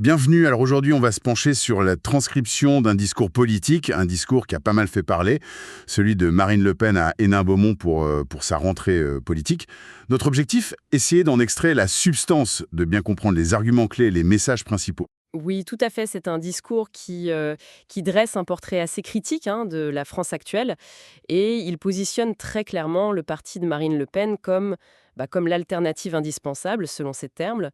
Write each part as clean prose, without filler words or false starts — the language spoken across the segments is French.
Bienvenue. Alors aujourd'hui, on va se pencher sur la transcription d'un discours politique, un discours qui a pas mal fait parler, celui de Marine Le Pen à Hénin-Beaumont pour sa rentrée politique. Notre objectif, essayer d'en extraire la substance, de bien comprendre les arguments clés, les messages principaux. Oui, tout à fait. C'est un discours qui dresse un portrait assez critique de la France actuelle et il positionne très clairement le parti de Marine Le Pen comme l'alternative indispensable, selon ses termes.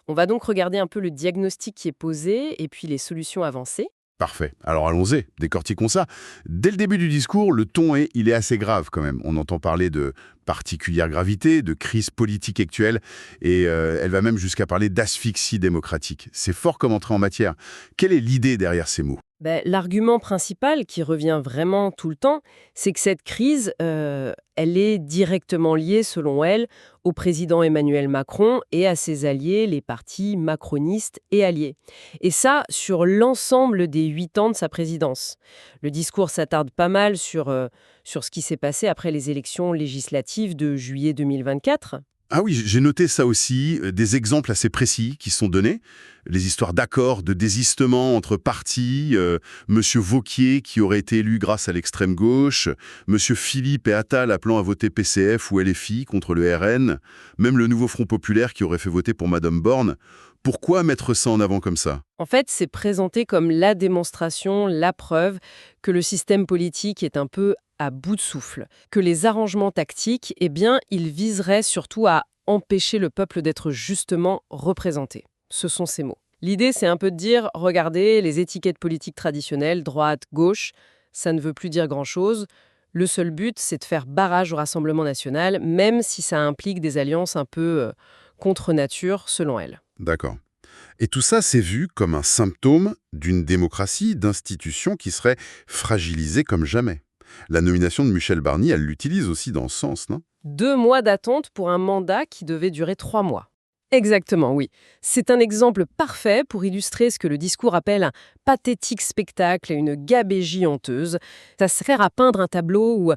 On va donc regarder un peu le diagnostic qui est posé et puis les solutions avancées. Parfait. Alors allons-y, décortiquons ça. Dès le début du discours, le ton il est assez grave quand même. On entend parler de particulière gravité, de crise politique actuelle, et elle va même jusqu'à parler d'asphyxie démocratique. C'est fort comme entrée en matière. Quelle est l'idée derrière ces mots? L'argument principal qui revient vraiment tout le temps, c'est que cette crise, elle est directement liée, selon elle, au président Emmanuel Macron et à ses alliés, les partis macronistes et alliés. Et ça, sur l'ensemble des 8 ans de sa présidence. Le discours s'attarde pas mal sur ce qui s'est passé après les élections législatives de juillet 2024. Ah oui, j'ai noté ça aussi, des exemples assez précis qui sont donnés, les histoires d'accords, de désistement entre partis, Monsieur Wauquiez qui aurait été élu grâce à l'extrême gauche, Monsieur Philippe et Attal appelant à voter PCF ou LFI contre le RN, même le nouveau Front populaire qui aurait fait voter pour Madame Borne. Pourquoi mettre ça en avant comme ça? En fait, c'est présenté comme la démonstration, la preuve que le système politique est un peu à bout de souffle, que les arrangements tactiques, ils viseraient surtout à empêcher le peuple d'être justement représenté. Ce sont ces mots. L'idée, c'est un peu de dire, regardez, les étiquettes politiques traditionnelles, droite, gauche, ça ne veut plus dire grand-chose. Le seul but, c'est de faire barrage au Rassemblement national, même si ça implique des alliances un peu contre nature, selon elle. D'accord. Et tout ça, c'est vu comme un symptôme d'une démocratie, d'institutions qui serait fragilisée comme jamais. La nomination de Michel Barnier, elle l'utilise aussi dans ce sens, non? 2 mois d'attente pour un mandat qui devait durer 3 mois. Exactement, oui. C'est un exemple parfait pour illustrer ce que le discours appelle un pathétique spectacle et une gabégie honteuse. Ça sert à peindre un tableau où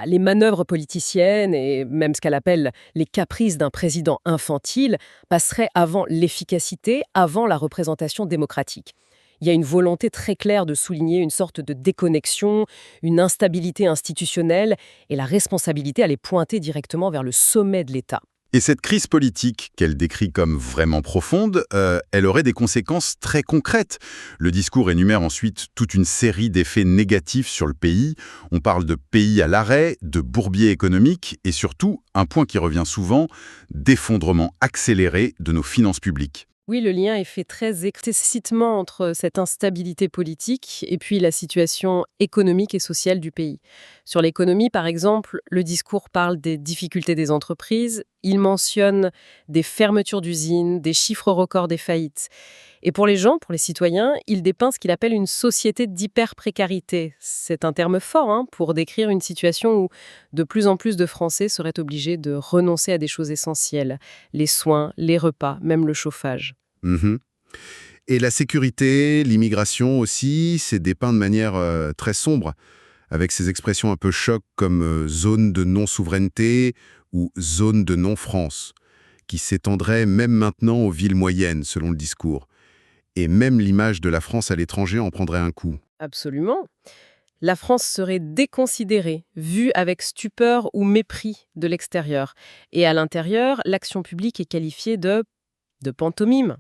les manœuvres politiciennes et même ce qu'elle appelle les caprices d'un président infantile passeraient avant l'efficacité, avant la représentation démocratique. Il y a une volonté très claire de souligner une sorte de déconnexion, une instabilité institutionnelle, et la responsabilité elle est pointée directement vers le sommet de l'État. Et cette crise politique, qu'elle décrit comme vraiment profonde, elle aurait des conséquences très concrètes. Le discours énumère ensuite toute une série d'effets négatifs sur le pays. On parle de pays à l'arrêt, de bourbier économique et surtout, un point qui revient souvent, d'effondrement accéléré de nos finances publiques. Oui, le lien est fait très explicitement entre cette instabilité politique et puis la situation économique et sociale du pays. Sur l'économie, par exemple, le discours parle des difficultés des entreprises, il mentionne des fermetures d'usines, des chiffres records des faillites. Et pour les gens, pour les citoyens, il dépeint ce qu'il appelle une société d'hyper-précarité. C'est un terme fort pour décrire une situation où de plus en plus de Français seraient obligés de renoncer à des choses essentielles, les soins, les repas, même le chauffage. Mhm. Et la sécurité, l'immigration aussi, c'est dépeint de manière très sombre, avec ces expressions un peu choc comme zone de non-souveraineté ou zone de non-France, qui s'étendraient même maintenant aux villes moyennes, selon le discours. Et même l'image de la France à l'étranger en prendrait un coup. Absolument. La France serait déconsidérée, vue avec stupeur ou mépris de l'extérieur. Et à l'intérieur, l'action publique est qualifiée de pantomime.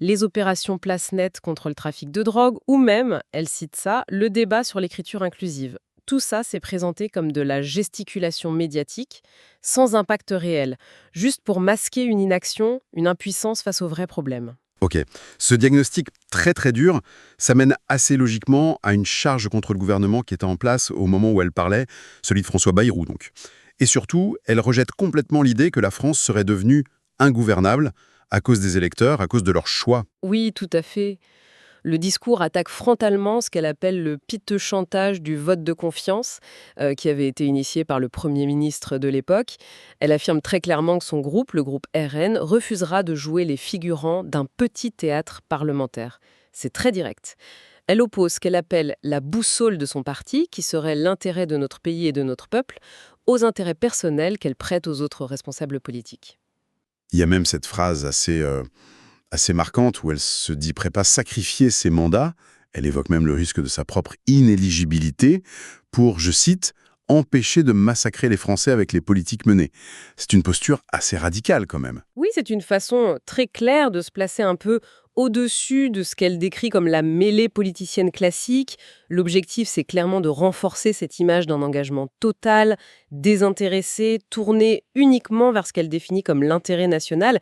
Les opérations place nette contre le trafic de drogue ou même, elle cite ça, le débat sur l'écriture inclusive. Tout ça, c'est présenté comme de la gesticulation médiatique, sans impact réel, juste pour masquer une inaction, une impuissance face aux vrais problèmes. Ok, ce diagnostic très très dur, ça mène assez logiquement à une charge contre le gouvernement qui était en place au moment où elle parlait, celui de François Bayrou donc. Et surtout, elle rejette complètement l'idée que la France serait devenue ingouvernable à cause des électeurs, à cause de leur choix. Oui, tout à fait. Le discours attaque frontalement ce qu'elle appelle le piteux chantage du vote de confiance, qui avait été initié par le Premier ministre de l'époque. Elle affirme très clairement que son groupe, le groupe RN, refusera de jouer les figurants d'un petit théâtre parlementaire. C'est très direct. Elle oppose ce qu'elle appelle la boussole de son parti, qui serait l'intérêt de notre pays et de notre peuple, aux intérêts personnels qu'elle prête aux autres responsables politiques. Il y a même cette phrase assez assez marquante où elle se dit prêt à sacrifier ses mandats. Elle évoque même le risque de sa propre inéligibilité pour, je cite, empêcher de massacrer les Français avec les politiques menées. C'est une posture assez radicale quand même. Oui, c'est une façon très claire de se placer un peu au-dessus de ce qu'elle décrit comme la mêlée politicienne classique. L'objectif, c'est clairement de renforcer cette image d'un engagement total, désintéressé, tourné uniquement vers ce qu'elle définit comme l'intérêt national,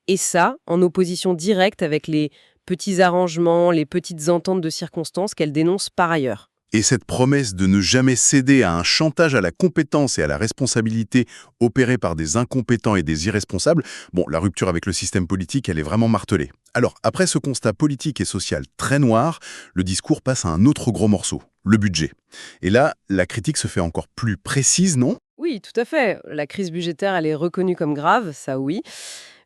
et ça, en opposition directe avec les petits arrangements, les petites ententes de circonstances qu'elle dénonce par ailleurs. Et cette promesse de ne jamais céder à un chantage à la compétence et à la responsabilité opéré par des incompétents et des irresponsables, bon, la rupture avec le système politique, elle est vraiment martelée. Alors, après ce constat politique et social très noir, le discours passe à un autre gros morceau, le budget. Et là, la critique se fait encore plus précise, non? Oui, tout à fait. La crise budgétaire, elle est reconnue comme grave, ça oui.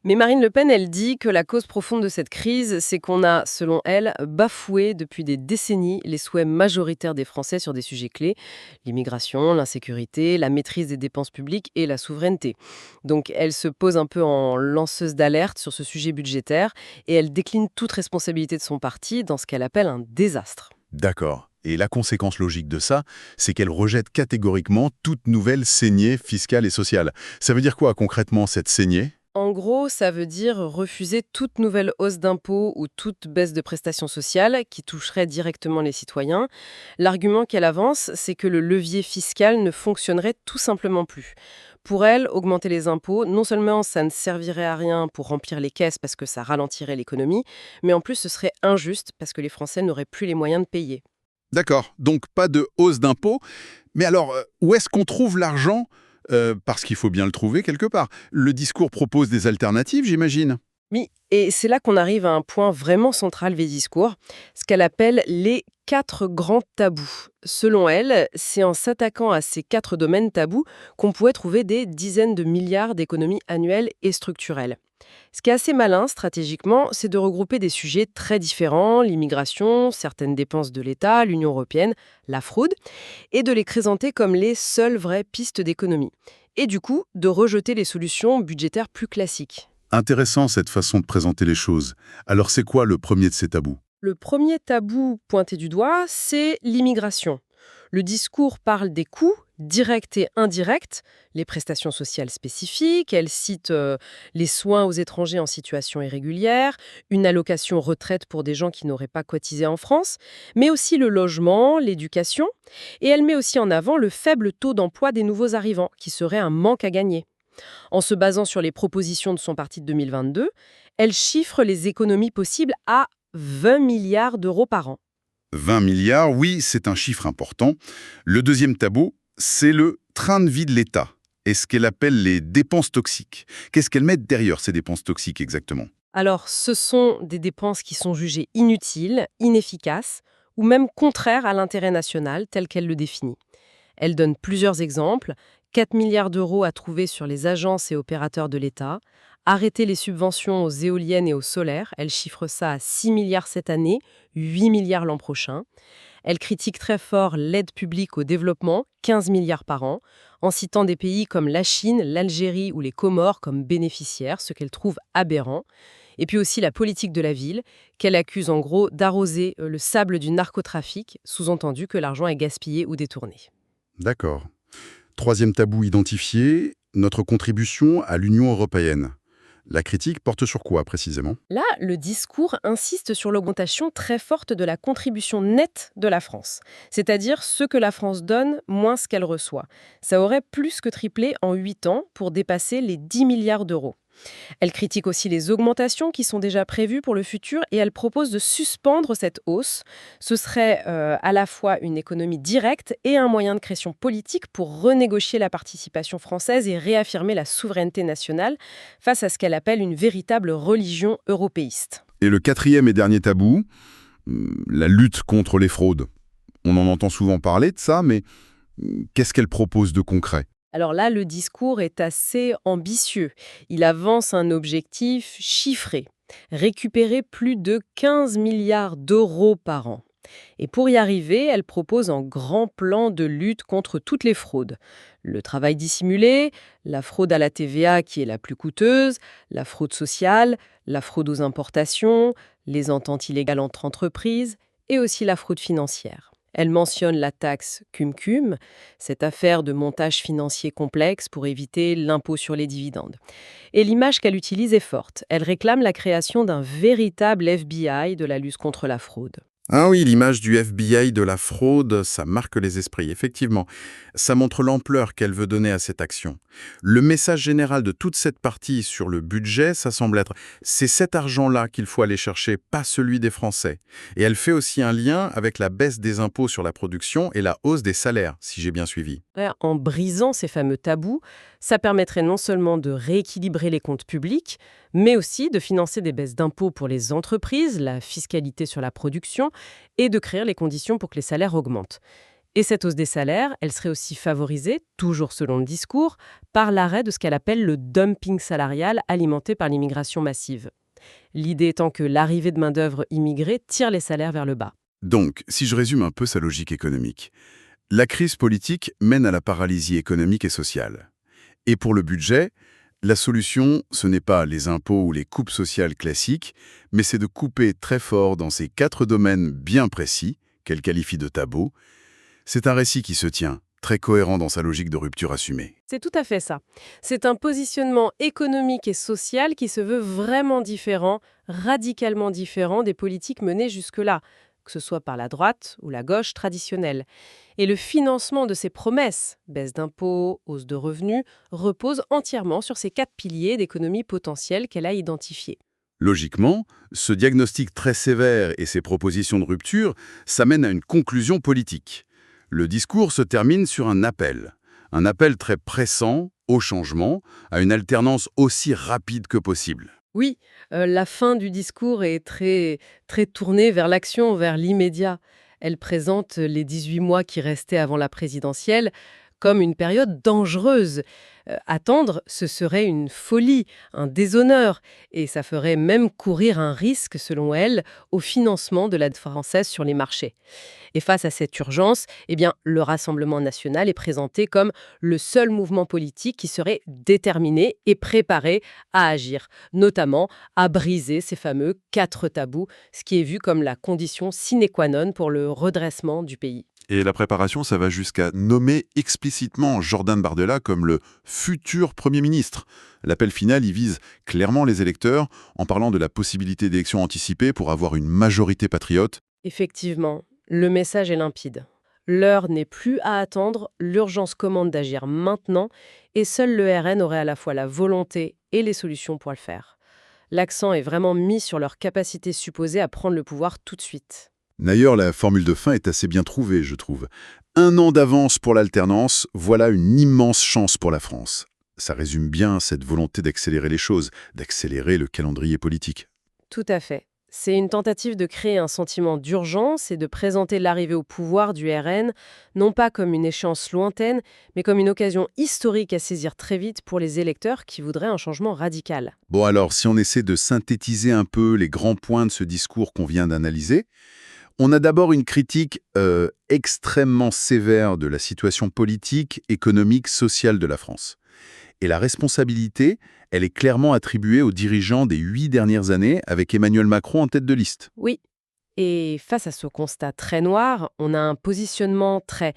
Mais Marine Le Pen, elle dit que la cause profonde de cette crise, c'est qu'on a, selon elle, bafoué depuis des décennies les souhaits majoritaires des Français sur des sujets clés, l'immigration, l'insécurité, la maîtrise des dépenses publiques et la souveraineté. Donc elle se pose un peu en lanceuse d'alerte sur ce sujet budgétaire et elle décline toute responsabilité de son parti dans ce qu'elle appelle un désastre. D'accord. Et la conséquence logique de ça, c'est qu'elle rejette catégoriquement toute nouvelle saignée fiscale et sociale. Ça veut dire quoi concrètement cette saignée? En gros, ça veut dire refuser toute nouvelle hausse d'impôts ou toute baisse de prestations sociales qui toucherait directement les citoyens. L'argument qu'elle avance, c'est que le levier fiscal ne fonctionnerait tout simplement plus. Pour elle, augmenter les impôts, non seulement ça ne servirait à rien pour remplir les caisses parce que ça ralentirait l'économie, mais en plus ce serait injuste parce que les Français n'auraient plus les moyens de payer. D'accord, donc pas de hausse d'impôts. Mais alors, où est-ce qu'on trouve l'argent? Parce qu'il faut bien le trouver quelque part. Le discours propose des alternatives, j'imagine. Oui, et c'est là qu'on arrive à un point vraiment central des discours, ce qu'elle appelle les 4 grands tabous. Selon elle, c'est en s'attaquant à ces 4 domaines tabous qu'on pourrait trouver des dizaines de milliards d'économies annuelles et structurelles. Ce qui est assez malin stratégiquement, c'est de regrouper des sujets très différents, l'immigration, certaines dépenses de l'État, l'Union européenne, la fraude, et de les présenter comme les seules vraies pistes d'économie. Et du coup, de rejeter les solutions budgétaires plus classiques. Intéressant cette façon de présenter les choses. Alors c'est quoi le premier de ces tabous? Le premier tabou pointé du doigt, c'est l'immigration. Le discours parle des coûts, directs et indirects, les prestations sociales spécifiques, elle cite les soins aux étrangers en situation irrégulière, une allocation retraite pour des gens qui n'auraient pas cotisé en France, mais aussi le logement, l'éducation, et elle met aussi en avant le faible taux d'emploi des nouveaux arrivants, qui serait un manque à gagner. En se basant sur les propositions de son parti de 2022, elle chiffre les économies possibles à 20 milliards d'euros par an. 20 milliards, oui, c'est un chiffre important. Le deuxième tabou, c'est le train de vie de l'État et ce qu'elle appelle les dépenses toxiques. Qu'est-ce qu'elle met derrière ces dépenses toxiques exactement? Alors, ce sont des dépenses qui sont jugées inutiles, inefficaces ou même contraires à l'intérêt national tel qu'elle le définit. Elle donne plusieurs exemples. 4 milliards d'euros à trouver sur les agences et opérateurs de l'État. Arrêter les subventions aux éoliennes et au solaire. Elle chiffre ça à 6 milliards cette année, 8 milliards l'an prochain. Elle critique très fort l'aide publique au développement, 15 milliards par an, en citant des pays comme la Chine, l'Algérie ou les Comores comme bénéficiaires, ce qu'elle trouve aberrant. Et puis aussi la politique de la ville, qu'elle accuse en gros d'arroser le sable du narcotrafic, sous-entendu que l'argent est gaspillé ou détourné. D'accord. Troisième tabou identifié, notre contribution à l'Union européenne. La critique porte sur quoi précisément? Là, le discours insiste sur l'augmentation très forte de la contribution nette de la France, c'est-à-dire ce que la France donne moins ce qu'elle reçoit. Ça aurait plus que triplé en 8 ans pour dépasser les 10 milliards d'euros. Elle critique aussi les augmentations qui sont déjà prévues pour le futur et elle propose de suspendre cette hausse. Ce serait à la fois une économie directe et un moyen de pression politique pour renégocier la participation française et réaffirmer la souveraineté nationale face à ce qu'elle appelle une véritable religion européiste. Et le quatrième et dernier tabou, la lutte contre les fraudes. On en entend souvent parler de ça, mais qu'est-ce qu'elle propose de concret? Alors là, le discours est assez ambitieux. Il avance un objectif chiffré, récupérer plus de 15 milliards d'euros par an. Et pour y arriver, elle propose un grand plan de lutte contre toutes les fraudes. Le travail dissimulé, la fraude à la TVA qui est la plus coûteuse, la fraude sociale, la fraude aux importations, les ententes illégales entre entreprises et aussi la fraude financière. Elle mentionne la taxe cum-cum, cette affaire de montage financier complexe pour éviter l'impôt sur les dividendes. Et l'image qu'elle utilise est forte. Elle réclame la création d'un véritable FBI de la lutte contre la fraude. Ah oui, l'image du FBI de la fraude, ça marque les esprits, effectivement. Ça montre l'ampleur qu'elle veut donner à cette action. Le message général de toute cette partie sur le budget, ça semble être c'est cet argent-là qu'il faut aller chercher, pas celui des Français. Et elle fait aussi un lien avec la baisse des impôts sur la production et la hausse des salaires, si j'ai bien suivi. Ouais, en brisant ces fameux tabous, ça permettrait non seulement de rééquilibrer les comptes publics, mais aussi de financer des baisses d'impôts pour les entreprises, la fiscalité sur la production, et de créer les conditions pour que les salaires augmentent. Et cette hausse des salaires, elle serait aussi favorisée, toujours selon le discours, par l'arrêt de ce qu'elle appelle le dumping salarial alimenté par l'immigration massive. L'idée étant que l'arrivée de main-d'œuvre immigrée tire les salaires vers le bas. Donc, si je résume un peu sa logique économique, la crise politique mène à la paralysie économique et sociale. Et pour le budget, la solution, ce n'est pas les impôts ou les coupes sociales classiques, mais c'est de couper très fort dans ces 4 domaines bien précis, qu'elle qualifie de tabous. C'est un récit qui se tient, très cohérent dans sa logique de rupture assumée. C'est tout à fait ça. C'est un positionnement économique et social qui se veut vraiment différent, radicalement différent des politiques menées jusque-là, que ce soit par la droite ou la gauche traditionnelle. Et le financement de ces promesses, baisse d'impôts, hausse de revenus, repose entièrement sur ces 4 piliers d'économie potentielle qu'elle a identifiés. Logiquement, ce diagnostic très sévère et ces propositions de rupture, ça mène à une conclusion politique. Le discours se termine sur un appel très pressant au changement, à une alternance aussi rapide que possible. Oui, la fin du discours est très tournée vers l'action, vers l'immédiat. Elle présente les 18 mois qui restaient avant la présidentielle comme une période dangereuse. Attendre, ce serait une folie, un déshonneur, et ça ferait même courir un risque, selon elle, au financement de l'aide française sur les marchés. Et face à cette urgence, eh bien, le Rassemblement national est présenté comme le seul mouvement politique qui serait déterminé et préparé à agir, notamment à briser ces fameux 4 tabous, ce qui est vu comme la condition sine qua non pour le redressement du pays. Et la préparation, ça va jusqu'à nommer explicitement Jordan Bardella comme le futur Premier ministre. L'appel final, il vise clairement les électeurs en parlant de la possibilité d'élections anticipées pour avoir une majorité patriote. Effectivement, le message est limpide. L'heure n'est plus à attendre, l'urgence commande d'agir maintenant, et seul le RN aurait à la fois la volonté et les solutions pour le faire. L'accent est vraiment mis sur leur capacité supposée à prendre le pouvoir tout de suite. D'ailleurs, la formule de fin est assez bien trouvée, je trouve. 1 an d'avance pour l'alternance, voilà une immense chance pour la France. Ça résume bien cette volonté d'accélérer les choses, d'accélérer le calendrier politique. Tout à fait. C'est une tentative de créer un sentiment d'urgence et de présenter l'arrivée au pouvoir du RN, non pas comme une échéance lointaine, mais comme une occasion historique à saisir très vite pour les électeurs qui voudraient un changement radical. Bon alors, si on essaie de synthétiser un peu les grands points de ce discours qu'on vient d'analyser, on a d'abord une critique extrêmement sévère de la situation politique, économique, sociale de la France. Et la responsabilité, elle est clairement attribuée aux dirigeants des 8 dernières années, avec Emmanuel Macron en tête de liste. Oui, et face à ce constat très noir, on a un positionnement très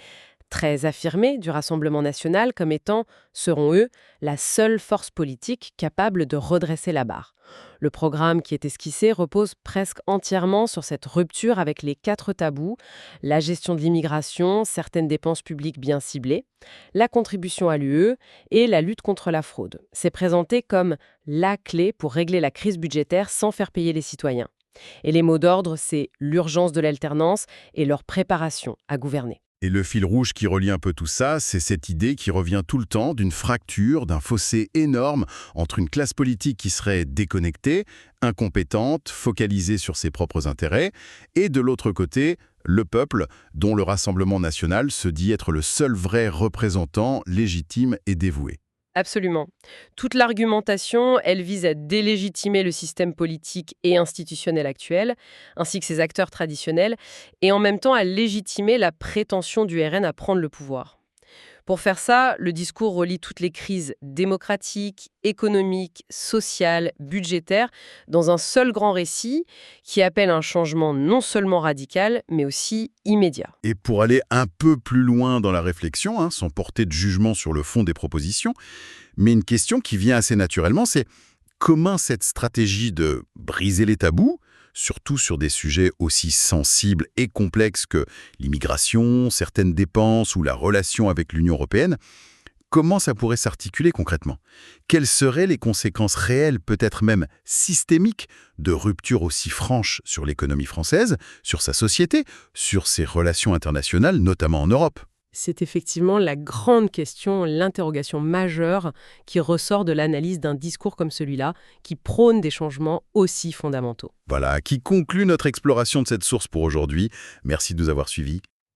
affirmé du Rassemblement national comme étant, selon eux, la seule force politique capable de redresser la barre. Le programme qui est esquissé repose presque entièrement sur cette rupture avec les 4 tabous, la gestion de l'immigration, certaines dépenses publiques bien ciblées, la contribution à l'UE et la lutte contre la fraude. C'est présenté comme la clé pour régler la crise budgétaire sans faire payer les citoyens. Et les mots d'ordre, c'est l'urgence de l'alternance et leur préparation à gouverner. Et le fil rouge qui relie un peu tout ça, c'est cette idée qui revient tout le temps d'une fracture, d'un fossé énorme entre une classe politique qui serait déconnectée, incompétente, focalisée sur ses propres intérêts, et de l'autre côté, le peuple, dont le Rassemblement national se dit être le seul vrai représentant légitime et dévoué. Absolument. Toute l'argumentation, elle vise à délégitimer le système politique et institutionnel actuel, ainsi que ses acteurs traditionnels, et en même temps à légitimer la prétention du RN à prendre le pouvoir. Pour faire ça, le discours relie toutes les crises démocratiques, économiques, sociales, budgétaires dans un seul grand récit qui appelle un changement non seulement radical, mais aussi immédiat. Et pour aller un peu plus loin dans la réflexion, sans porter de jugement sur le fond des propositions, mais une question qui vient assez naturellement, c'est comment cette stratégie de briser les tabous, surtout sur des sujets aussi sensibles et complexes que l'immigration, certaines dépenses ou la relation avec l'Union européenne, comment ça pourrait s'articuler concrètement? Quelles seraient les conséquences réelles, peut-être même systémiques, de ruptures aussi franches sur l'économie française, sur sa société, sur ses relations internationales, notamment en Europe? C'est effectivement la grande question, l'interrogation majeure qui ressort de l'analyse d'un discours comme celui-là, qui prône des changements aussi fondamentaux. Voilà, qui conclut notre exploration de cette source pour aujourd'hui. Merci de nous avoir suivis